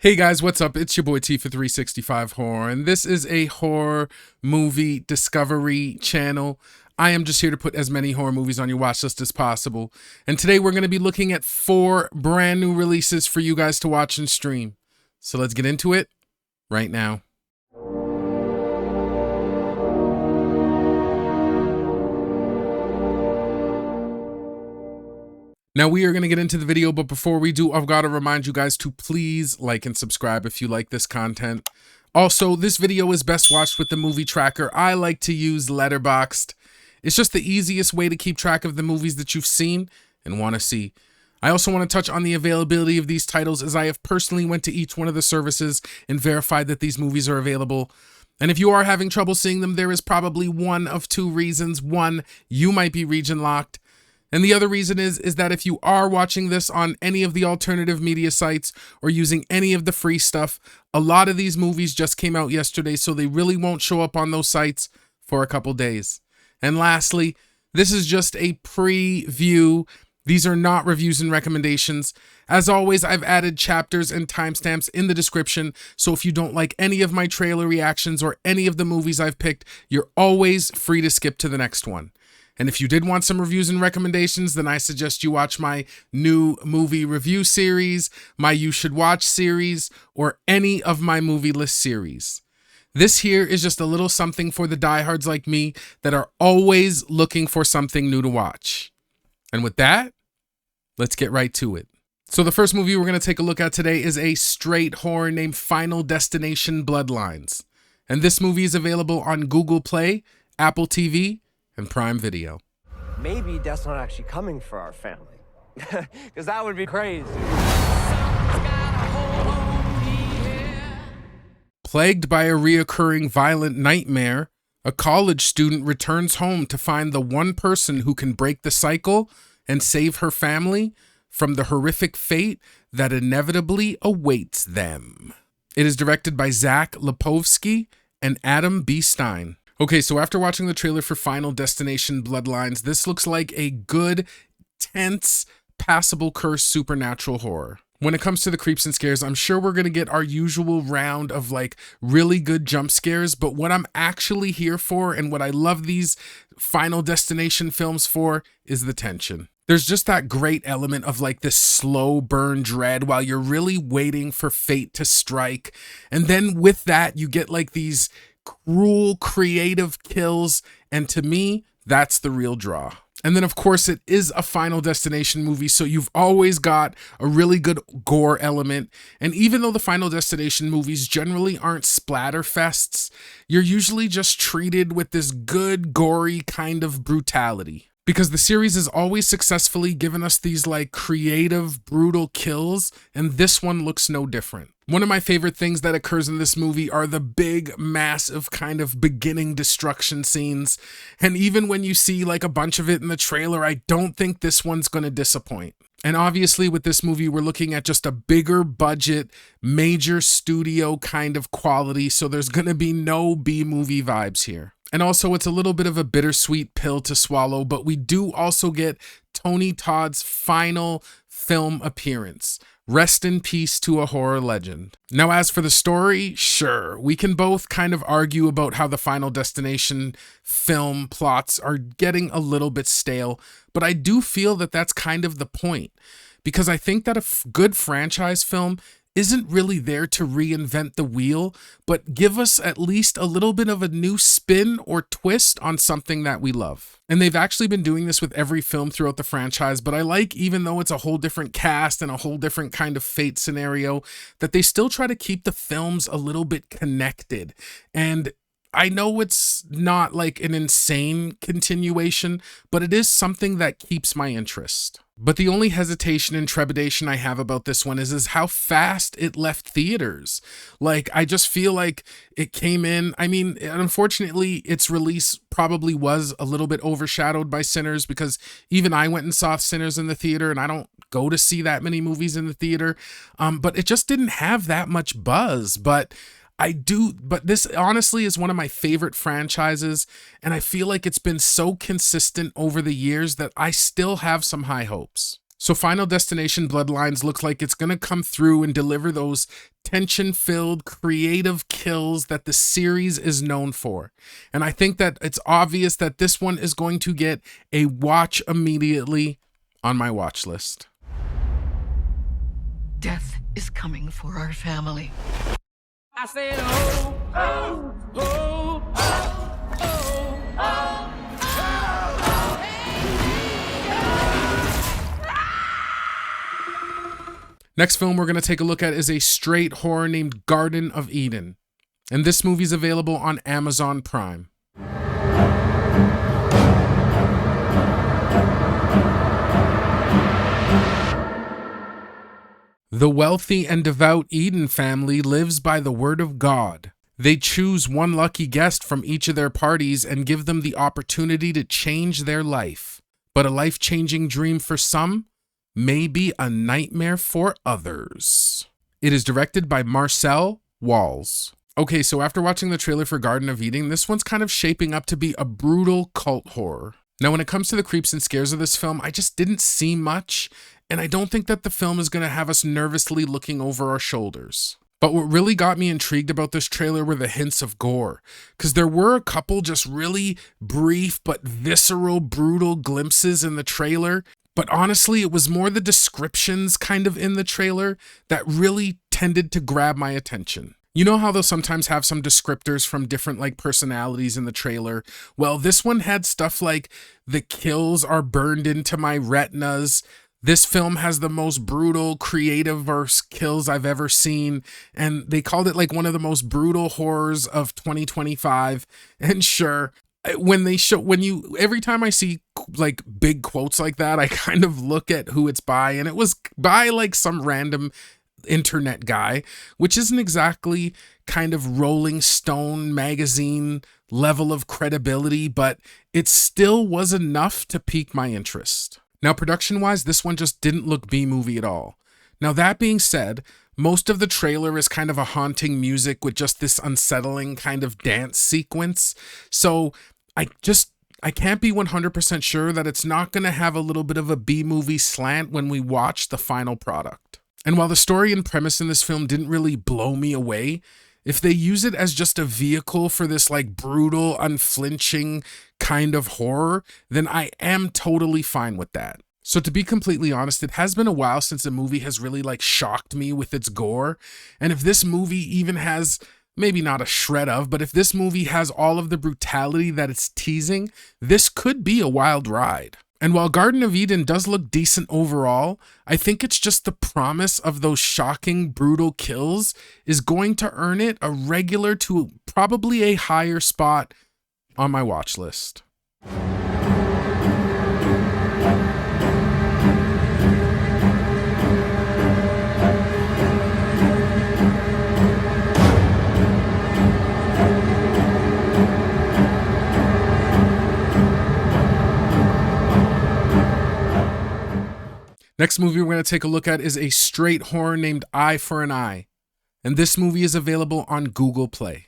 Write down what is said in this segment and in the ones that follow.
Hey guys, what's up? It's your boy T for 365 Horror, and this is a horror movie discovery channel. I am just here to put as many horror movies on your watch list as possible. And today we're going to be looking at 4 brand new releases for you guys to watch and stream. So let's get into it right now. Now we are going to get into the video, but before we do, I've got to remind you guys to please like and subscribe if you like this content. Also, this video is best watched with the movie tracker. I like to use Letterboxd. It's just the easiest way to keep track of the movies that you've seen and want to see. I also want to touch on the availability of these titles, as I have personally went to each one of the services and verified that these movies are available. And if you are having trouble seeing them, there is probably one of 2 reasons. One, you might be region locked. And the other reason is that if you are watching this on any of the alternative media sites or using any of the free stuff, a lot of these movies just came out yesterday, so they really won't show up on those sites for a couple days. And lastly, this is just a preview. These are not reviews and recommendations. As always, I've added chapters and timestamps in the description, so if you don't like any of my trailer reactions or any of the movies I've picked, you're always free to skip to the next one. And if you did want some reviews and recommendations, then I suggest you watch my new movie review series, my You Should Watch series, or any of my movie list series. This here is just a little something for the diehards like me that are always looking for something new to watch. And with that, let's get right to it. So the first movie we're going to take a look at today is a straight horror named Final Destination Bloodlines. And this movie is available on Google Play, Apple TV, and Prime Video. Maybe Death's not actually coming for our family. Because that would be crazy. Plagued by a reoccurring violent nightmare, a college student returns home to find the one person who can break the cycle and save her family from the horrific fate that inevitably awaits them. It is directed by Zach Lipovsky and Adam B. Stein. Okay, so after watching the trailer for Final Destination Bloodlines, this looks like a good, tense, passable curse supernatural horror. When it comes to the creeps and scares, I'm sure we're going to get our usual round of like really good jump scares, but what I'm actually here for and what I love these Final Destination films for is the tension. There's just that great element of like this slow burn dread while you're really waiting for fate to strike. And then with that, you get like these cruel, creative kills, and to me, that's the real draw. And then, of course, it is a Final Destination movie, so you've always got a really good gore element. And even though the Final Destination movies generally aren't splatter fests, you're usually just treated with this good, gory kind of brutality. Because the series has always successfully given us these like creative, brutal kills, and this one looks no different. One of my favorite things that occurs in this movie are the big, massive kind of beginning destruction scenes. And even when you see like a bunch of it in the trailer, I don't think this one's going to disappoint. And obviously with this movie, we're looking at just a bigger budget, major studio kind of quality. So there's going to be no B-movie vibes here. And also it's a little bit of a bittersweet pill to swallow, but we do also get Tony Todd's final film appearance. Rest in peace to a horror legend. Now, as for the story, sure, we can both kind of argue about how the Final Destination film plots are getting a little bit stale, but I do feel that that's kind of the point, because I think that a good franchise film isn't really there to reinvent the wheel, but give us at least a little bit of a new spin or twist on something that we love. And they've actually been doing this with every film throughout the franchise, but I like, even though it's a whole different cast and a whole different kind of fate scenario, that they still try to keep the films a little bit connected. And I know it's not like an insane continuation, but it is something that keeps my interest. But the only hesitation and trepidation I have about this one is how fast it left theaters. Like, I just feel like it came in. I mean, unfortunately, its release probably was a little bit overshadowed by Sinners, because even I went and saw Sinners in the theater, and I don't go to see that many movies in the theater. But it just didn't have that much buzz. But this honestly is one of my favorite franchises, and I feel like it's been so consistent over the years that I still have some high hopes. So Final Destination Bloodlines looks like it's going to come through and deliver those tension-filled, creative kills that the series is known for. And I think that it's obvious that this one is going to get a watch immediately on my watch list. Death is coming for our family. I said, oh, oh, oh, oh, oh, oh. Next film we're going to take a look at is a straight horror named Garden of Eden. And this movie is available on Amazon Prime. The wealthy and devout Eden family lives by the word of God. They choose one lucky guest from each of their parties and give them the opportunity to change their life. But a life-changing dream for some may be a nightmare for others. It is directed by Marcel Walls. Okay, so after watching the trailer for Garden of Eden, this one's kind of shaping up to be a brutal cult horror. Now, when it comes to the creeps and scares of this film, I just didn't see much, and I don't think that the film is going to have us nervously looking over our shoulders. But what really got me intrigued about this trailer were the hints of gore, because there were a couple just really brief but visceral, brutal glimpses in the trailer. But honestly, it was more the descriptions kind of in the trailer that really tended to grab my attention. You know how they'll sometimes have some descriptors from different like personalities in the trailer? Well, this one had stuff like the kills are burned into my retinas. This film has the most brutal, creative kills I've ever seen. And they called it like one of the most brutal horrors of 2025. And sure, every time I see like big quotes like that, I kind of look at who it's by, and it was by like some random internet guy, which isn't exactly kind of Rolling Stone magazine level of credibility, but it still was enough to pique my interest. Now, production-wise, this one just didn't look B-movie at all. Now, that being said, most of the trailer is kind of a haunting music with just this unsettling kind of dance sequence. So I can't be 100% sure that it's not going to have a little bit of a B-movie slant when we watch the final product. And while the story and premise in this film didn't really blow me away, if they use it as just a vehicle for this like brutal, unflinching kind of horror, then I am totally fine with that. So to be completely honest, it has been a while since a movie has really like shocked me with its gore. And if this movie even has, maybe not a shred of, but if this movie has all of the brutality that it's teasing, this could be a wild ride. And while Garden of Eden does look decent overall, I think it's just the promise of those shocking, brutal kills is going to earn it a regular to probably a higher spot on my watch list. Next movie we're going to take a look at is a straight horror named Eye for an Eye. And this movie is available on Google Play.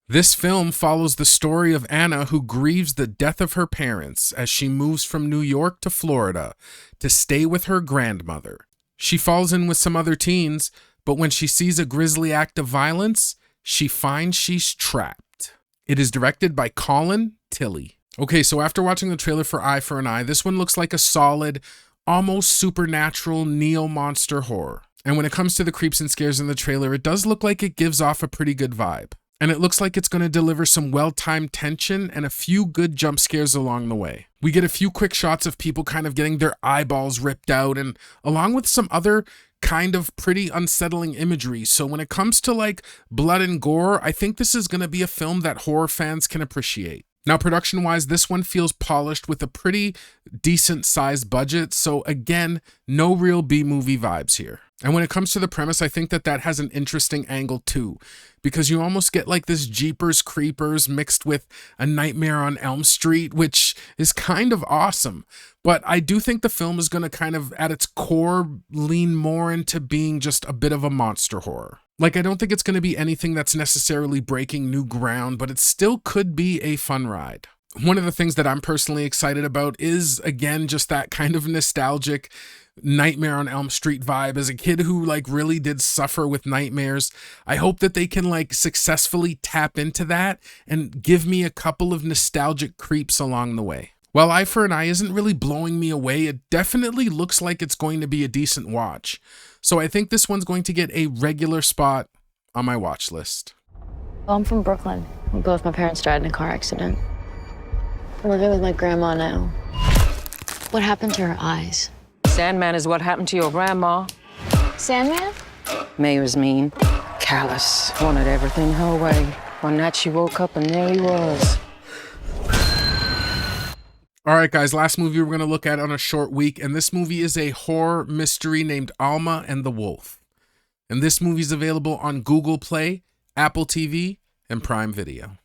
This film follows the story of Anna, who grieves the death of her parents as she moves from New York to Florida to stay with her grandmother. She falls in with some other teens, but when she sees a grisly act of violence, she finds she's trapped. It is directed by Colin Tilley. Okay, so after watching the trailer for Eye for an Eye, this one looks like a solid, almost supernatural neo-monster horror. And when it comes to the creeps and scares in the trailer, it does look like it gives off a pretty good vibe. And it looks like it's going to deliver some well-timed tension and a few good jump scares along the way. We get a few quick shots of people kind of getting their eyeballs ripped out, and along with some other kind of pretty unsettling imagery. So when it comes to like blood and gore, I think this is going to be a film that horror fans can appreciate. Now, production-wise, this one feels polished with a pretty decent-sized budget. So again, no real B-movie vibes here. And when it comes to the premise, I think that has an interesting angle too, because you almost get like this Jeepers Creepers mixed with a Nightmare on Elm Street, which is kind of awesome. But I do think the film is going to kind of, at its core, lean more into being just a bit of a monster horror. Like, I don't think it's going to be anything that's necessarily breaking new ground, but it still could be a fun ride. One of the things that I'm personally excited about is, again, just that kind of nostalgic Nightmare on Elm Street vibe. As a kid who like really did suffer with nightmares, I hope that they can like successfully tap into that and give me a couple of nostalgic creeps along the way. While Eye for an Eye isn't really blowing me away, it definitely looks like it's going to be a decent watch. So I think this one's going to get a regular spot on my watch list. Well, I'm from Brooklyn. Both my parents died in a car accident. I'm living with my grandma now. What happened to her eyes? Sandman is what happened to your grandma. Sandman? May was mean, callous, wanted everything her way. One night she woke up and there he was. All right, guys, last movie we're going to look at on a short week, and this movie is a horror mystery named Alma and the Wolf. And this movie is available on Google Play, Apple TV, and Prime Video.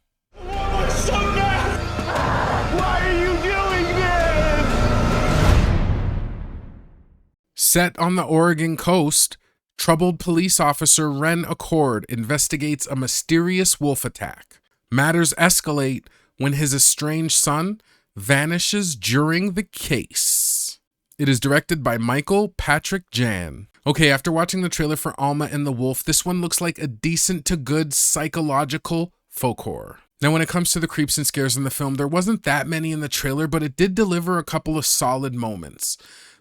Set on the Oregon coast, troubled police officer Ren Accord investigates a mysterious wolf attack. Matters escalate when his estranged son vanishes during the case. It is directed by Michael Patrick Jan. Okay, after watching the trailer for Alma and the Wolf, this one looks like a decent to good psychological folk horror. Now, when it comes to the creeps and scares in the film, there wasn't that many in the trailer, but it did deliver a couple of solid moments.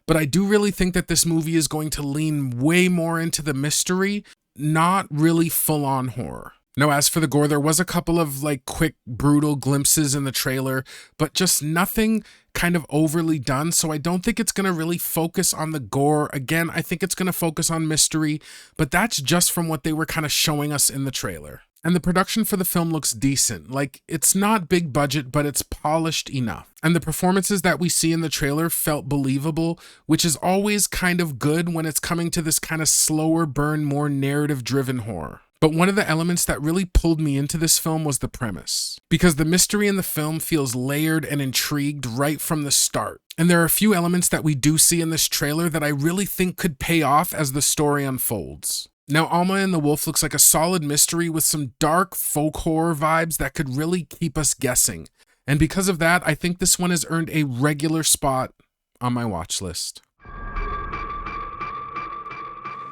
But I do really think that this movie is going to lean way more into the mystery, not really full-on horror. Now, as for the gore, there was a couple of like quick, brutal glimpses in the trailer, but just nothing kind of overly done. So I don't think it's going to really focus on the gore. Again, I think it's going to focus on mystery, but that's just from what they were kind of showing us in the trailer. And the production for the film looks decent. Like, it's not big budget, but it's polished enough. And the performances that we see in the trailer felt believable, which is always kind of good when it's coming to this kind of slower burn, more narrative-driven horror. But one of the elements that really pulled me into this film was the premise, because the mystery in the film feels layered and intrigued right from the start. And there are a few elements that we do see in this trailer that I really think could pay off as the story unfolds. Now, Alma and the Wolf looks like a solid mystery with some dark folk horror vibes that could really keep us guessing. And because of that, I think this one has earned a regular spot on my watch list.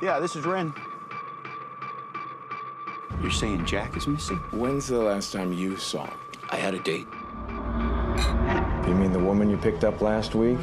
Yeah, this is Ren. You're saying Jack is missing? When's the last time you saw him? I had a date. You mean the woman you picked up last week?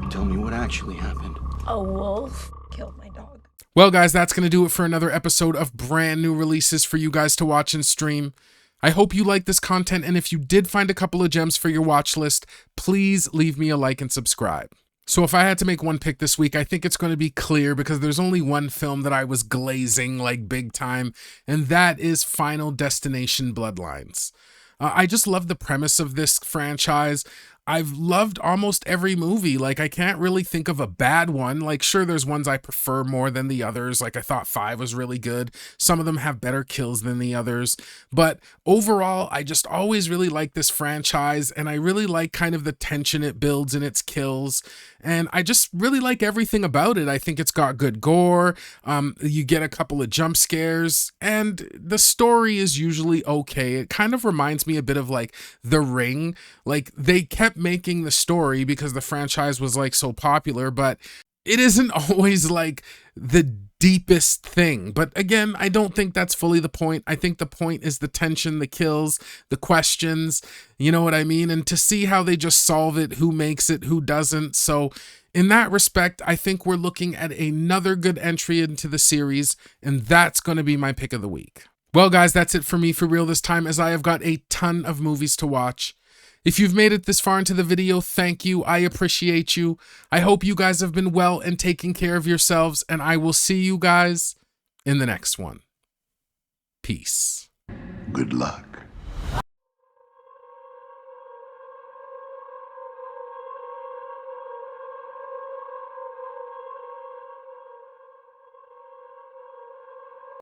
Tell me what actually happened. A wolf killed my dog. Well, guys, that's going to do it for another episode of brand new releases for you guys to watch and stream. I hope you like this content, and if you did find a couple of gems for your watch list, please leave me a like and subscribe. So if I had to make one pick this week, I think it's going to be Clear, because there's only one film that I was glazing like big time, and that is Final Destination Bloodlines. I just love the premise of this franchise. I've loved almost every movie. Like, I can't really think of a bad one. Like, sure, there's ones I prefer more than the others. Like, I thought 5 was really good. Some of them have better kills than the others. But overall, I just always really like this franchise, and I really like kind of the tension it builds in its kills. And I just really like everything about it. I think it's got good gore. You get a couple of jump scares, and the story is usually okay. It kind of reminds me a bit of like The Ring. Like, they kept making the story because the franchise was like so popular, but it isn't always like the deepest thing. But again, I don't think that's fully the point. I think the point is the tension, the kills, the questions, you know what I mean? And to see how they just solve it, who makes it, who doesn't. So in that respect, I think we're looking at another good entry into the series, and that's going to be my pick of the week. Well, guys, that's it for me for real this time, as I have got a ton of movies to watch. If you've made it this far into the video, thank you. I appreciate you. I hope you guys have been well and taking care of yourselves, and I will see you guys in the next one. Peace. Good luck.